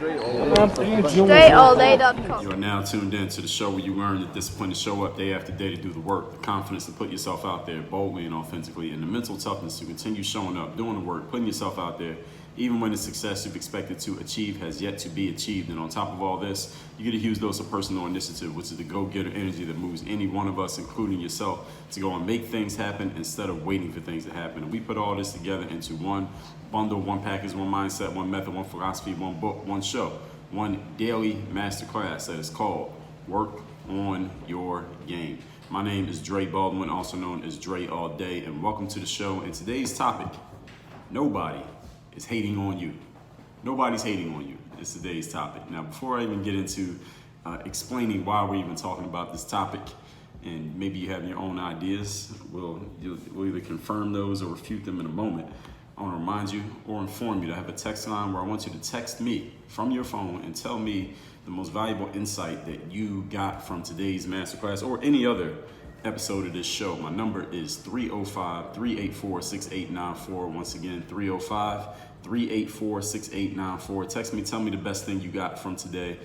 DreAllDay.com. You are now tuned in to the show where you learn the discipline to show up day after day to do the work, the confidence to put yourself out there boldly and authentically, and the mental toughness to continue showing up, doing the work, putting yourself out there, even when the success you've expected to achieve has yet to be achieved. And on top of all this, you get a huge dose of personal initiative, which is the go-getter energy that moves any one of us, including yourself, to go and make things happen instead of waiting for things to happen. And we put all this together into one bundle, one package, one mindset, one method, one philosophy, one book, one show, one daily masterclass that is called Work on Your Game. My name is Dre Baldwin, also known as Dre All Day, and welcome to the show. And today's topic, nobody is hating on you. Nobody's hating on you. It's today's topic. Now, before I even get into explaining why we're even talking about this topic, and maybe you have your own ideas, we'll either confirm those or refute them in a moment. I want to remind you or inform you that I have a text line where I want you to text me from your phone and tell me the most valuable insight that you got from today's masterclass or any other episode of this show. My number is 305-384-6894. Once again, 305-384-6894. Text me, tell me the best thing you got from today,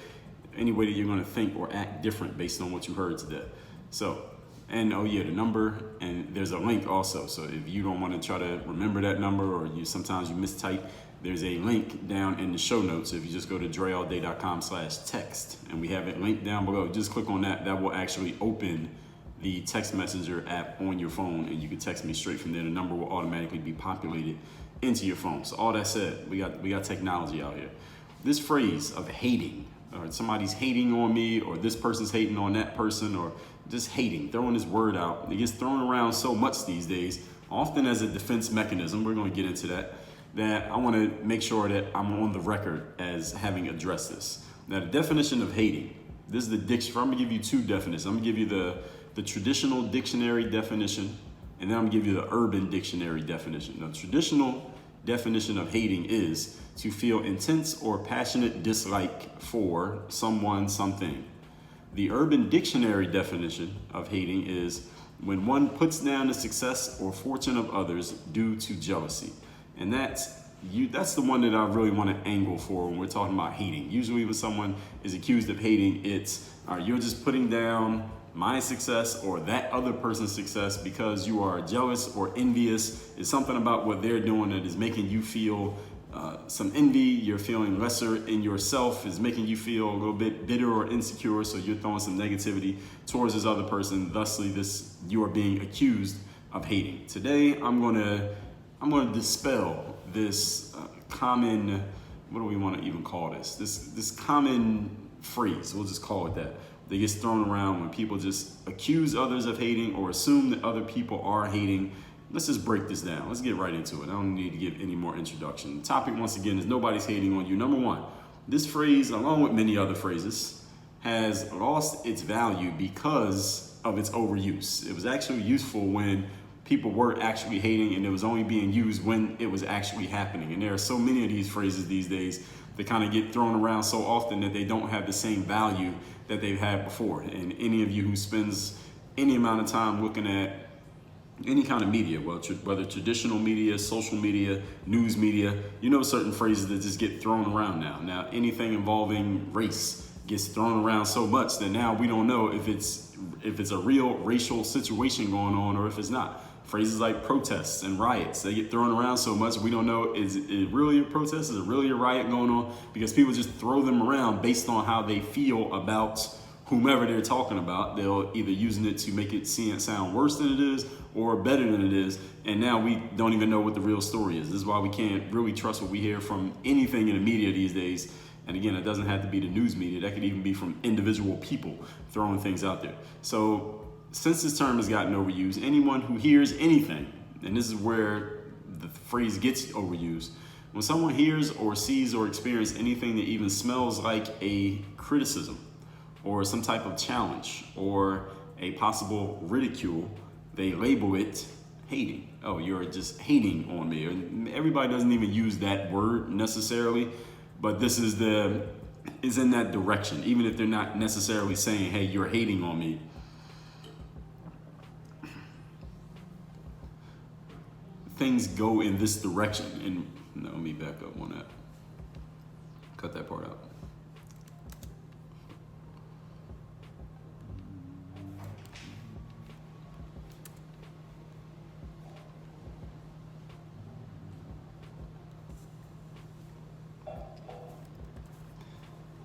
any way that you're going to think or act different based on what you heard today. So, and oh yeah, the number, and there's a link also. So if you don't want to try to remember that number, or sometimes you mistype, there's a link down in the show notes. If you just go to dreallday.com/text, and we have it linked down below, just click on that. That will actually open the text messenger app on your phone, and you can text me straight from there. The number will automatically be populated into your phone. So all that said, we got technology out here. This phrase of hating, or somebody's hating on me, or this person's hating on that person, or just hating, throwing this word out. It gets thrown around so much these days, often as a defense mechanism. We're going to get into that I want to make sure that I'm on the record as having addressed this. Now, the definition of hating, this is the dictionary. I'm going to give you two definitions. I'm going to give you the traditional dictionary definition, and then I'm going to give you the urban dictionary definition. Now, the traditional definition of hating is to feel intense or passionate dislike for someone, something. The urban dictionary definition of hating is when one puts down the success or fortune of others due to jealousy. And that's the one that I really want to angle for when we're talking about hating. Usually when someone is accused of hating, it's you're just putting down my success or that other person's success because you are jealous or envious. It's something about what they're doing that is making you feel some envy. You're feeling lesser in yourself, is making you feel a little bit bitter or insecure. So you're throwing some negativity towards this other person. Thusly, you are being accused of hating. Today, I'm gonna dispel this common, what do we want to even call this? This common phrase, we'll just call it that gets thrown around when people just accuse others of hating or assume that other people are hating. Let's just break this down. Let's get right into it. I don't need to give any more introduction. The topic, once again, is nobody's hating on you. Number one, this phrase, along with many other phrases, has lost its value because of its overuse. It was actually useful when people were actually hating, and it was only being used when it was actually happening. And there are so many of these phrases these days that kind of get thrown around so often that they don't have the same value that they've had before. And any of you who spends any amount of time looking at any kind of media, whether traditional media, social media, news media, you know certain phrases that just get thrown around now. Now, anything involving race gets thrown around so much that now we don't know if it's a real racial situation going on or if it's not. Phrases like protests and riots, they get thrown around so much we don't know, is it really a protest? Is it really a riot going on? Because people just throw them around based on how they feel about whomever they're talking about. They'll either using it to make it sound worse than it is or better than it is. And now we don't even know what the real story is. This is why we can't really trust what we hear from anything in the media these days. And again, it doesn't have to be the news media. That could even be from individual people throwing things out there. So since this term has gotten overused, anyone who hears anything, and this is where the phrase gets overused, when someone hears or sees or experiences anything that even smells like a criticism or some type of challenge or a possible ridicule, they label it hating. Oh, you're just hating on me. And everybody doesn't even use that word necessarily, but this is in that direction. Even if they're not necessarily saying, hey, you're hating on me. Things go in this direction. And let me back up on that. cut that part out.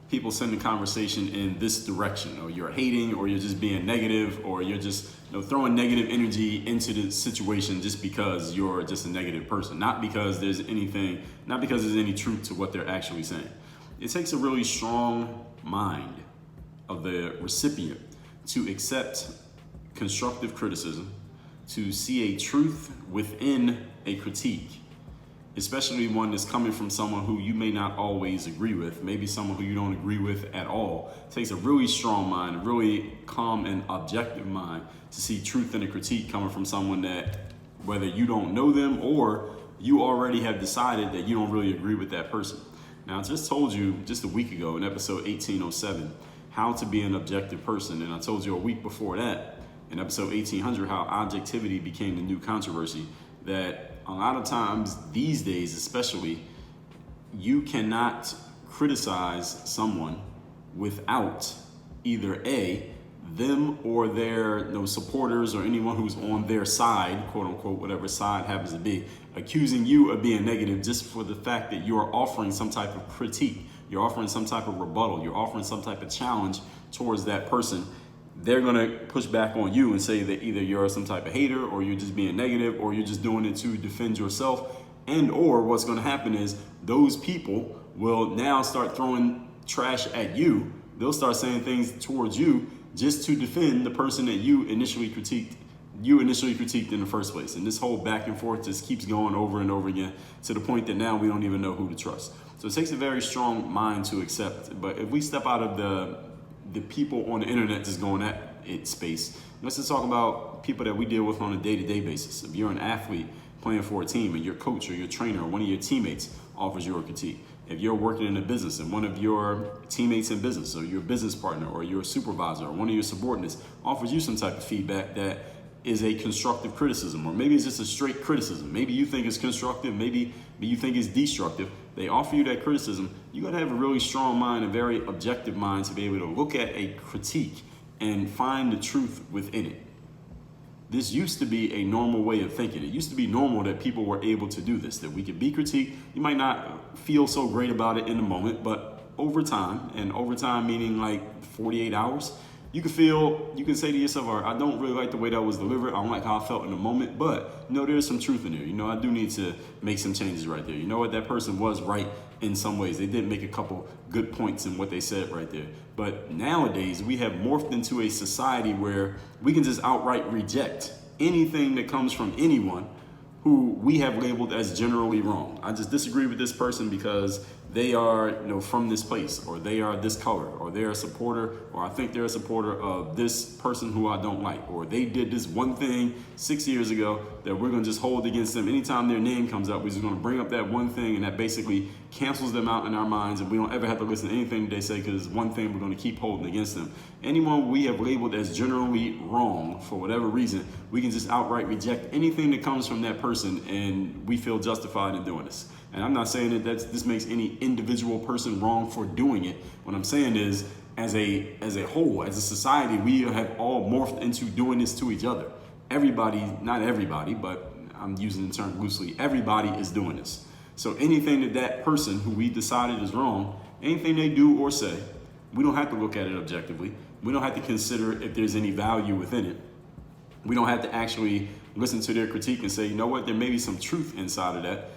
People send the conversation in this direction, or you're hating, or you're just being negative, or you're just throwing negative energy into the situation just because you're just a negative person, not because there's any truth to what they're actually saying. It takes a really strong mind of the recipient to accept constructive criticism, to see a truth within a critique, especially one that's coming from someone who you may not always agree with, maybe someone who you don't agree with at all. It takes a really strong mind, a really calm and objective mind to see truth in a critique coming from someone that, whether you don't know them or you already have decided that you don't really agree with that person. Now, I just told you just a week ago in episode 1807 how to be an objective person, and I told you a week before that in episode 1800 how objectivity became the new controversy. That a lot of times these days especially, you cannot criticize someone without either A, them or their supporters or anyone who's on their side, quote unquote, whatever side happens to be, accusing you of being negative just for the fact that you are offering some type of critique, you're offering some type of rebuttal, you're offering some type of challenge towards that person. They're going to push back on you and say that either you're some type of hater, or you're just being negative, or you're just doing it to defend yourself. And or what's going to happen is those people will now start throwing trash at you. They'll start saying things towards you just to defend the person that you initially critiqued in the first place. And this whole back and forth just keeps going over and over again to the point that now we don't even know who to trust. So it takes a very strong mind to accept. But if we step out of the people on the internet just going at it space, let's just talk about people that we deal with on a day-to-day basis. If you're an athlete playing for a team and your coach or your trainer or one of your teammates offers you a critique, if you're working in a business and one of your teammates in business or your business partner or your supervisor or one of your subordinates offers you some type of feedback that is a constructive criticism, or maybe it's just a straight criticism. Maybe you think it's constructive, maybe you think it's destructive. They offer you that criticism. You got to have a really strong mind, a very objective mind to be able to look at a critique and find the truth within it. This used to be a normal way of thinking. It used to be normal that people were able to do this, that we could be critiqued. You might not feel so great about it in the moment, but over time, and over time meaning like 48 hours, you can say to yourself, all right, I don't really like the way that was delivered. I don't like how I felt in the moment, but there's some truth in there. I do need to make some changes right there. You know what? That person was right in some ways. They did make a couple good points in what they said right there. But nowadays, we have morphed into a society where we can just outright reject anything that comes from anyone who we have labeled as generally wrong. I just disagree with this person because they are from this place, or they are this color, or they're a supporter, or I think they're a supporter of this person who I don't like, or they did this one thing 6 years ago that we're gonna just hold against them. Anytime their name comes up, we're just gonna bring up that one thing, and that basically cancels them out in our minds, and we don't ever have to listen to anything they say because it's one thing we're gonna keep holding against them. Anyone we have labeled as generally wrong for whatever reason, we can just outright reject anything that comes from that person, and we feel justified in doing this. And I'm not saying that this makes any individual person wrong for doing it. What I'm saying is, as a whole, as a society, we have all morphed into doing this to each other. Everybody, not everybody, but I'm using the term loosely, everybody is doing this. So anything that person who we decided is wrong, anything they do or say, we don't have to look at it objectively. We don't have to consider if there's any value within it. We don't have to actually listen to their critique and say, you know what, there may be some truth inside of that.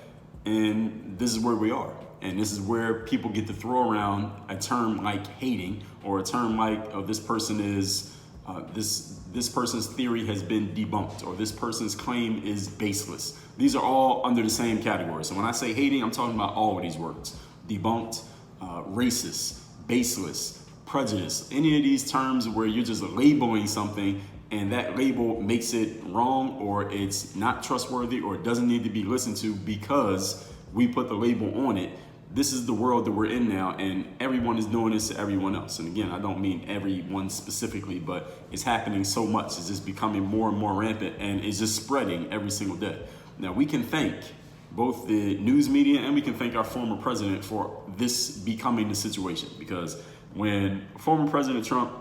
And this is where we are. And this is where people get to throw around a term like hating, or a term like, oh, this person is, this person's theory has been debunked, or this person's claim is baseless. These are all under the same category. So when I say hating, I'm talking about all of these words: debunked, racist, baseless, prejudice, any of these terms where you're just labeling something and that label makes it wrong, or it's not trustworthy, or it doesn't need to be listened to because we put the label on it. This is the world that we're in now, and everyone is doing this to everyone else. And again, I don't mean everyone specifically, but it's happening so much. It's just becoming more and more rampant, and it's just spreading every single day. Now, we can thank both the news media, and we can thank our former president for this becoming the situation. Because when former President Trump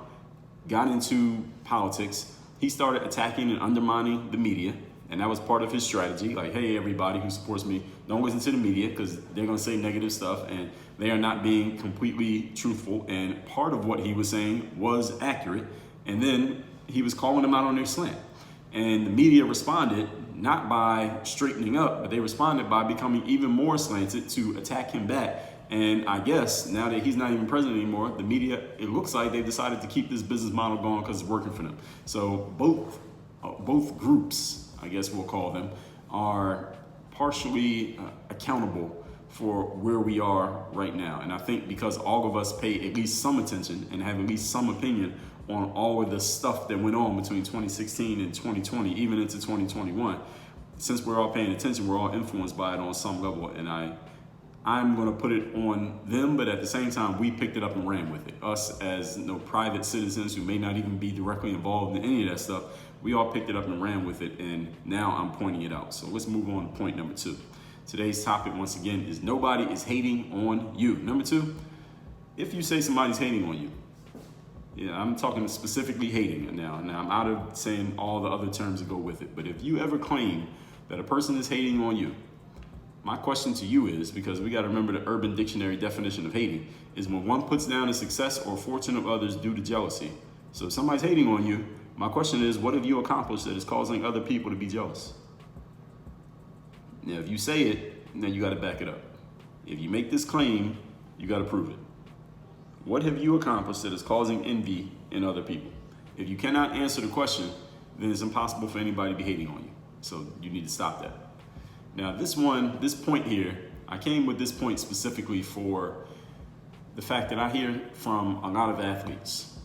got into politics, he started attacking and undermining the media. And that was part of his strategy. Like, hey, everybody who supports me, don't listen to the media because they're going to say negative stuff and they are not being completely truthful. And part of what he was saying was accurate. And then he was calling them out on their slant. And the media responded not by straightening up, but they responded by becoming even more slanted to attack him back. And I guess now that he's not even president anymore, the media, it looks like they've decided to keep this business model going because it's working for them. So both groups, I guess we'll call them, are partially accountable for where we are right now. And I think because all of us pay at least some attention and have at least some opinion on all of the stuff that went on between 2016 and 2020, even into 2021, since we're all paying attention, we're all influenced by it on some level. And I'm going to put it on them, but at the same time, we picked it up and ran with it. Us as private citizens who may not even be directly involved in any of that stuff, we all picked it up and ran with it, and now I'm pointing it out. So let's move on to point number 2. Today's topic, once again, is nobody is hating on you. Number 2, if you say somebody's hating on you, yeah, I'm talking specifically hating now. Now, I'm out of saying all the other terms that go with it, but if you ever claim that a person is hating on you, my question to you is, because we got to remember the Urban Dictionary definition of hating, is when one puts down the success or fortune of others due to jealousy. So if somebody's hating on you, my question is, what have you accomplished that is causing other people to be jealous? Now, if you say it, then you got to back it up. If you make this claim, you got to prove it. What have you accomplished that is causing envy in other people? If you cannot answer the question, then it's impossible for anybody to be hating on you. So you need to stop that. Now, this point here, I came with this point specifically for the fact that I hear from a lot of athletes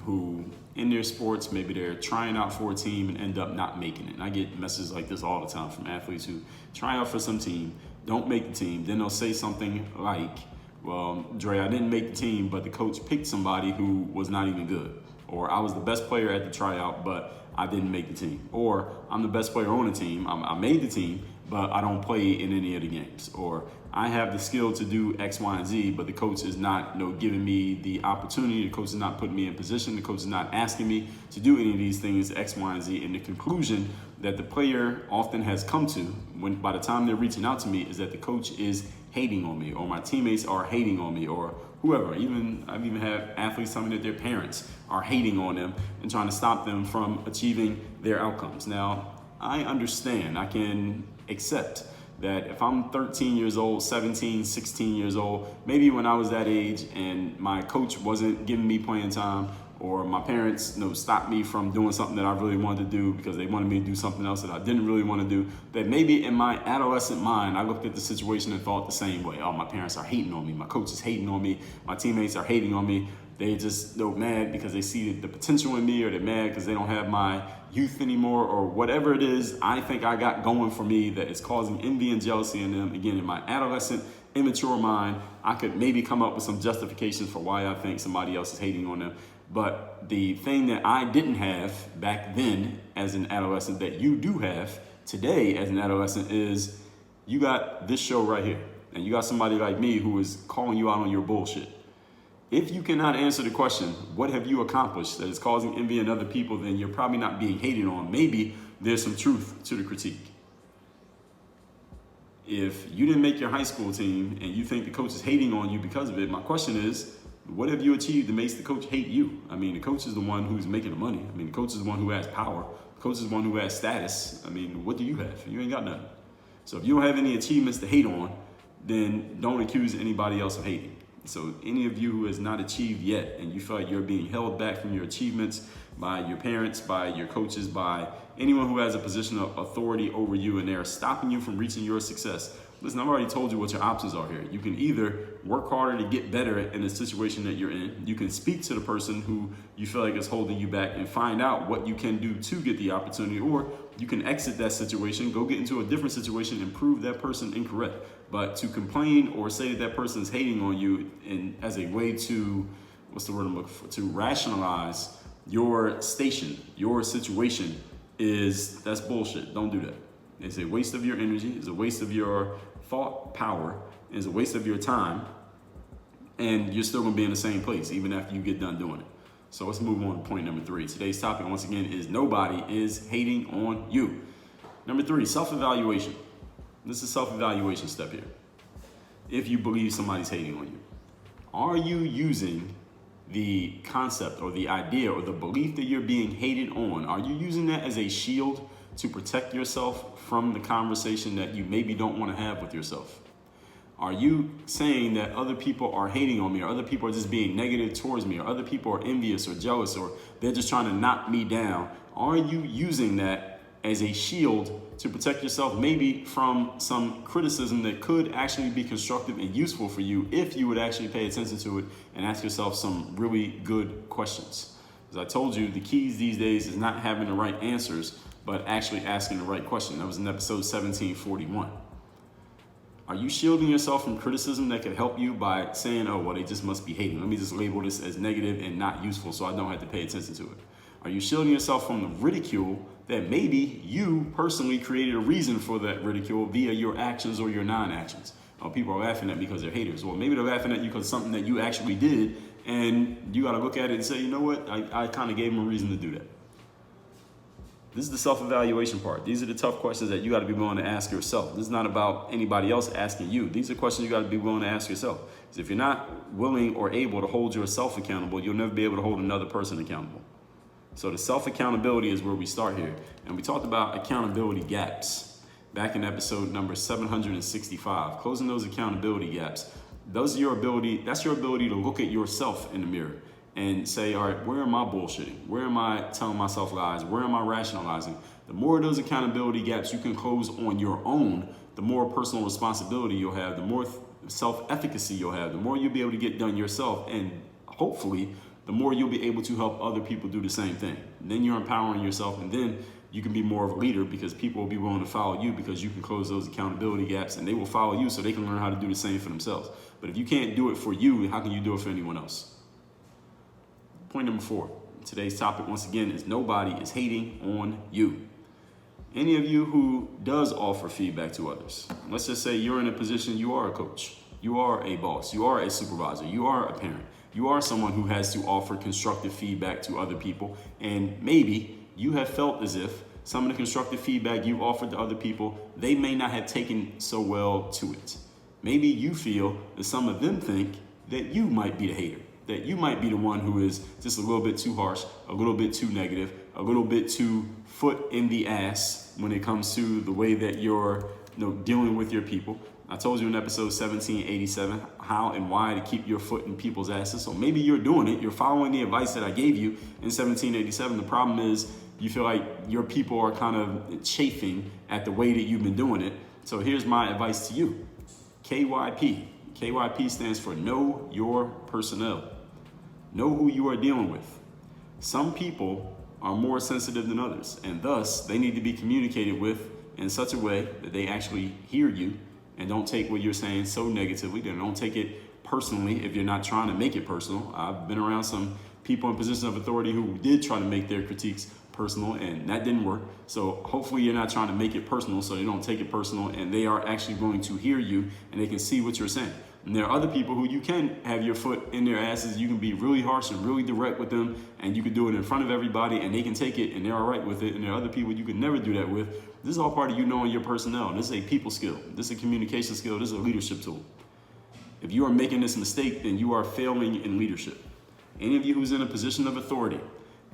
who, in their sports, maybe they're trying out for a team and end up not making it. And I get messages like this all the time from athletes who try out for some team, don't make the team, then they'll say something like, well, Dre, I didn't make the team, but the coach picked somebody who was not even good. Or I was the best player at the tryout, but I didn't make the team. Or I'm the best player on the team, I made the team, but I don't play in any of the games. Or I have the skill to do X, Y, and Z, but the coach is not giving me the opportunity. The coach is not putting me in position. The coach is not asking me to do any of these things, X, Y, and Z. And the conclusion that the player often has come to when by the time they're reaching out to me is that the coach is hating on me, or my teammates are hating on me, or whoever. I've even had athletes tell me that their parents are hating on them and trying to stop them from achieving their outcomes. Now, I understand, I can accept that if I'm 13 years old, 17, 16 years old, maybe when I was that age and my coach wasn't giving me playing time, or my parents stopped me from doing something that I really wanted to do because they wanted me to do something else that I didn't really want to do, that maybe in my adolescent mind, I looked at the situation and thought the same way. Oh, my parents are hating on me. My coach is hating on me. My teammates are hating on me. They just mad because they see the potential in me, or they're mad because they don't have my youth anymore, or whatever it is I think I got going for me that is causing envy and jealousy in them. Again, in my adolescent, immature mind, I could maybe come up with some justifications for why I think somebody else is hating on them. But the thing that I didn't have back then as an adolescent that you do have today as an adolescent is you got this show right here. And you got somebody like me who is calling you out on your bullshit. If you cannot answer the question, what have you accomplished that is causing envy in other people, then you're probably not being hated on. Maybe there's some truth to the critique. If you didn't make your high school team and you think the coach is hating on you because of it, my question is, what have you achieved that makes the coach hate you? I mean, the coach is the one who's making the money. I mean, the coach is the one who has power. The coach is the one who has status. I mean, what do you have? You ain't got nothing. So if you don't have any achievements to hate on, then don't accuse anybody else of hating. So any of you who has not achieved yet and you feel like you're being held back from your achievements by your parents, by your coaches, by anyone who has a position of authority over you and they're stopping you from reaching your success, listen, I've already told you what your options are here. You can either work harder to get better in the situation that you're in. You can speak to the person who you feel like is holding you back and find out what you can do to get the opportunity, or you can exit that situation, go get into a different situation and prove that person incorrect. But to complain or say that person is hating on you as a way to, what's the word I'm looking for, to rationalize your station, your situation, that's bullshit. Don't do that. It's a waste of your energy. It's a waste of your thought power. It's a waste of your time. And you're still going to be in the same place even after you get done doing it. So let's move on to point number 3. Today's topic, once again, is nobody is hating on you. Number 3, self-evaluation. This is a self-evaluation step here. If you believe somebody's hating on you, are you using the concept or the idea or the belief that you're being hated on? Are you using that as a shield to protect yourself from the conversation that you maybe don't want to have with yourself? Are you saying that other people are hating on me, or other people are just being negative towards me, or other people are envious or jealous, or they're just trying to knock me down? Are you using that as a shield to protect yourself maybe from some criticism that could actually be constructive and useful for you if you would actually pay attention to it and ask yourself some really good questions? As I told you, the keys these days is not having the right answers, but actually asking the right question. That was in episode 1741. Are you shielding yourself from criticism that could help you by saying, oh, well, they just must be hating. Let me just label this as negative and not useful so I don't have to pay attention to it. Are you shielding yourself from the ridicule that maybe you personally created a reason for that ridicule via your actions or your non-actions? People are laughing at me because they're haters. Well, maybe they're laughing at you because something that you actually did, and you got to look at it and say, you know what, I kind of gave them a reason to do that. This is the self-evaluation part. These are the tough questions that you got to be willing to ask yourself. This is not about anybody else asking you. These are questions you got to be willing to ask yourself. Because if you're not willing or able to hold yourself accountable, you'll never be able to hold another person accountable. So the self-accountability is where we start here. And we talked about accountability gaps back in episode number 765. Closing those accountability gaps. That's your ability to look at yourself in the mirror and say, all right, where am I bullshitting? Where am I telling myself lies? Where am I rationalizing? The more of those accountability gaps you can close on your own, the more personal responsibility you'll have, the more self-efficacy you'll have, the more you'll be able to get done yourself, and hopefully the more you'll be able to help other people do the same thing. And then you're empowering yourself, and then you can be more of a leader because people will be willing to follow you because you can close those accountability gaps, and they will follow you so they can learn how to do the same for themselves. But if you can't do it for you, how can you do it for anyone else? Point number 4, today's topic once again is nobody is hating on you. Any of you who does offer feedback to others, let's just say you're in a position, you are a coach, you are a boss, you are a supervisor, you are a parent, you are someone who has to offer constructive feedback to other people, and maybe you have felt as if some of the constructive feedback you've offered to other people, they may not have taken so well to it. Maybe you feel that some of them think that you might be the hater, that you might be the one who is just a little bit too harsh, a little bit too negative, a little bit too foot in the ass when it comes to the way that you're dealing with your people. I told you in episode 1787 how and why to keep your foot in people's asses. So maybe you're doing it. You're following the advice that I gave you in 1787. The problem is you feel like your people are kind of chafing at the way that you've been doing it. So here's my advice to you. KYP. KYP stands for Know Your Personnel. Know who you are dealing with. Some people are more sensitive than others, and thus they need to be communicated with in such a way that they actually hear you and don't take what you're saying so negatively. They don't take it personally if you're not trying to make it personal. I've been around some people in positions of authority who did try to make their critiques personal, and that didn't work. So hopefully you're not trying to make it personal so they don't take it personal, and they are actually going to hear you and they can see what you're saying. And there are other people who you can have your foot in their asses. You can be really harsh and really direct with them, and you can do it in front of everybody, and they can take it, and they're all right with it. And there are other people you can never do that with. This is all part of you knowing your personnel. This is a people skill. This is a communication skill. This is a leadership tool. If you are making this mistake, then you are failing in leadership. Any of you who's in a position of authority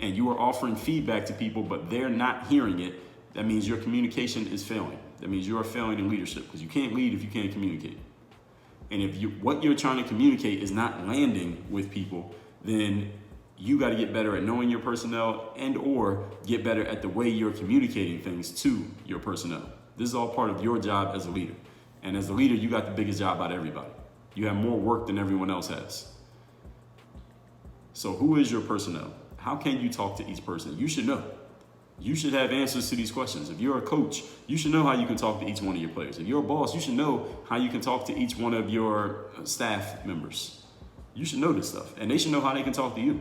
and you are offering feedback to people, but they're not hearing it, that means your communication is failing. That means you are failing in leadership, because you can't lead if you can't communicate. And if what you're trying to communicate is not landing with people, then you got to get better at knowing your personnel and or get better at the way you're communicating things to your personnel. This is all part of your job as a leader. And as a leader, you got the biggest job out of everybody. You have more work than everyone else has. So who is your personnel? How can you talk to each person? You should know. You should have answers to these questions. If you're a coach, you should know how you can talk to each one of your players. If you're a boss, you should know how you can talk to each one of your staff members. You should know this stuff, and they should know how they can talk to you.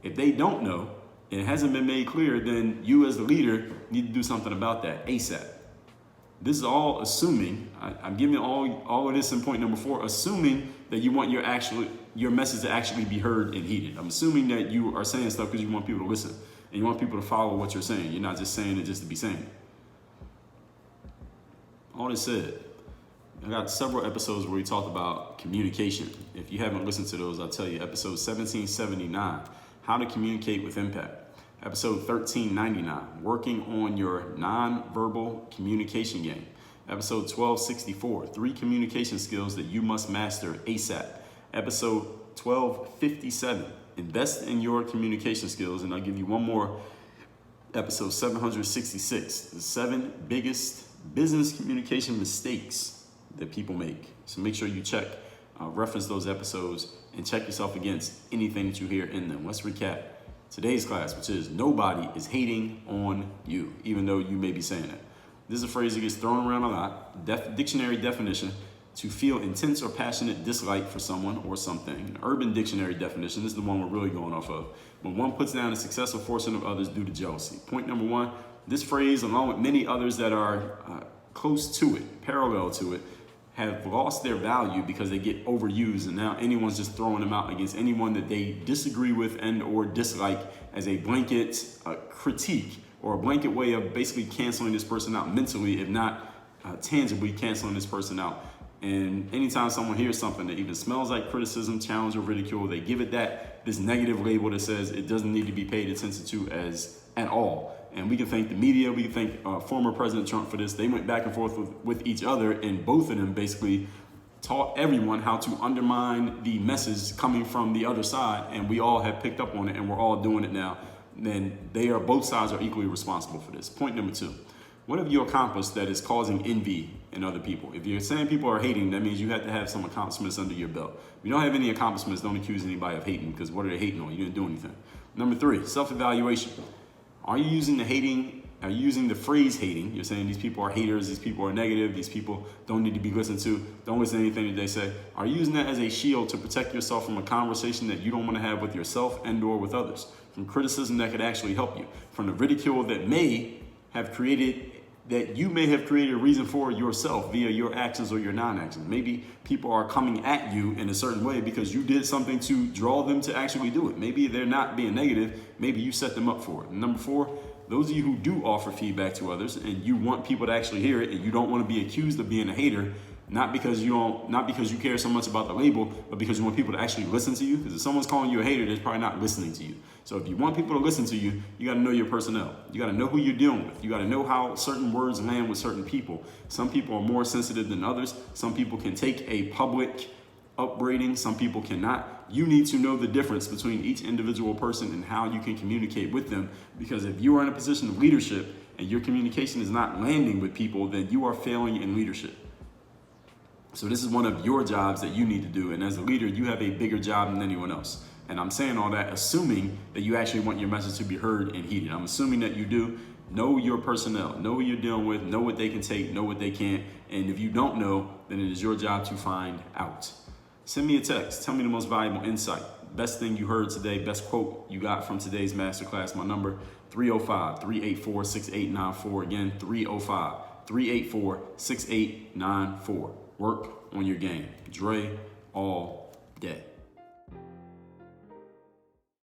If they don't know, and it hasn't been made clear, then you as the leader need to do something about that ASAP. This is all assuming, I'm giving all of this in point number 4, assuming that you want your message to actually be heard and heeded. I'm assuming that you are saying stuff because you want people to listen and you want people to follow what you're saying. You're not just saying it just to be saying it. All this said, I got several episodes where we talked about communication. If you haven't listened to those, I'll tell you. Episode 1779, how to communicate with impact. Episode 1399, working on your nonverbal communication game. Episode 1264, 3 communication skills that you must master ASAP. Episode 1257, invest in your communication skills. And I'll give you one more. Episode 766, the 7 biggest business communication mistakes that people make. So make sure you check, reference those episodes, and check yourself against anything that you hear in them. Let's recap today's class, which is nobody is hating on you, even though you may be saying that. This is a phrase that gets thrown around a lot. Dictionary definition: to feel intense or passionate dislike for someone or something. An Urban Dictionary definition, this is the one we're really going off of: when one puts down a successful fortune of others due to jealousy. Point number 1, this phrase, along with many others that are close to it, parallel to it, have lost their value because they get overused, and now anyone's just throwing them out against anyone that they disagree with and or dislike as a blanket critique or a blanket way of basically canceling this person out mentally, if not tangibly canceling this person out. And anytime someone hears something that even smells like criticism, challenge, or ridicule, they give it this negative label that says it doesn't need to be paid attention to at all. And we can thank the media, we can thank former President Trump for this. They went back and forth with each other, and both of them basically taught everyone how to undermine the message coming from the other side, and we all have picked up on it, and we're all doing it now. Then both sides are equally responsible for this. Point number 2, what have you accomplished that is causing envy in other people? If you're saying people are hating, that means you have to have some accomplishments under your belt. If you don't have any accomplishments, don't accuse anybody of hating, because what are they hating on? You didn't do anything. Number 3, self-evaluation. Are you using the phrase hating? You're saying these people are haters, these people are negative, these people don't need to be listened to, don't listen to anything that they say. Are you using that as a shield to protect yourself from a conversation that you don't want to have with yourself and or with others? From criticism that could actually help you, from the ridicule that you may have created a reason for yourself via your actions or your non-actions. Maybe people are coming at you in a certain way because you did something to draw them to actually do it. Maybe they're not being negative. Maybe you set them up for it. And number 4, those of you who do offer feedback to others and you want people to actually hear it, and you don't want to be accused of being a hater, not because you care so much about the label, but because you want people to actually listen to you. Because if someone's calling you a hater, they're probably not listening to you. So if you want people to listen to you, you got to know your personnel. You got to know who you're dealing with. You got to know how certain words land with certain people. Some people are more sensitive than others. Some people can take a public upbraiding. Some people cannot. You need to know the difference between each individual person and how you can communicate with them. Because if you are in a position of leadership and your communication is not landing with people, then you are failing in leadership. So this is one of your jobs that you need to do. And as a leader, you have a bigger job than anyone else. And I'm saying all that assuming that you actually want your message to be heard and heeded. I'm assuming that you do. Know your personnel, know who you're dealing with, know what they can take, know what they can't. And if you don't know, then it is your job to find out. Send me a text. Tell me the most valuable insight. Best thing you heard today, best quote you got from today's masterclass. My number, 305-384-6894. Again, 305-384-6894. Work on your game. Dre all day.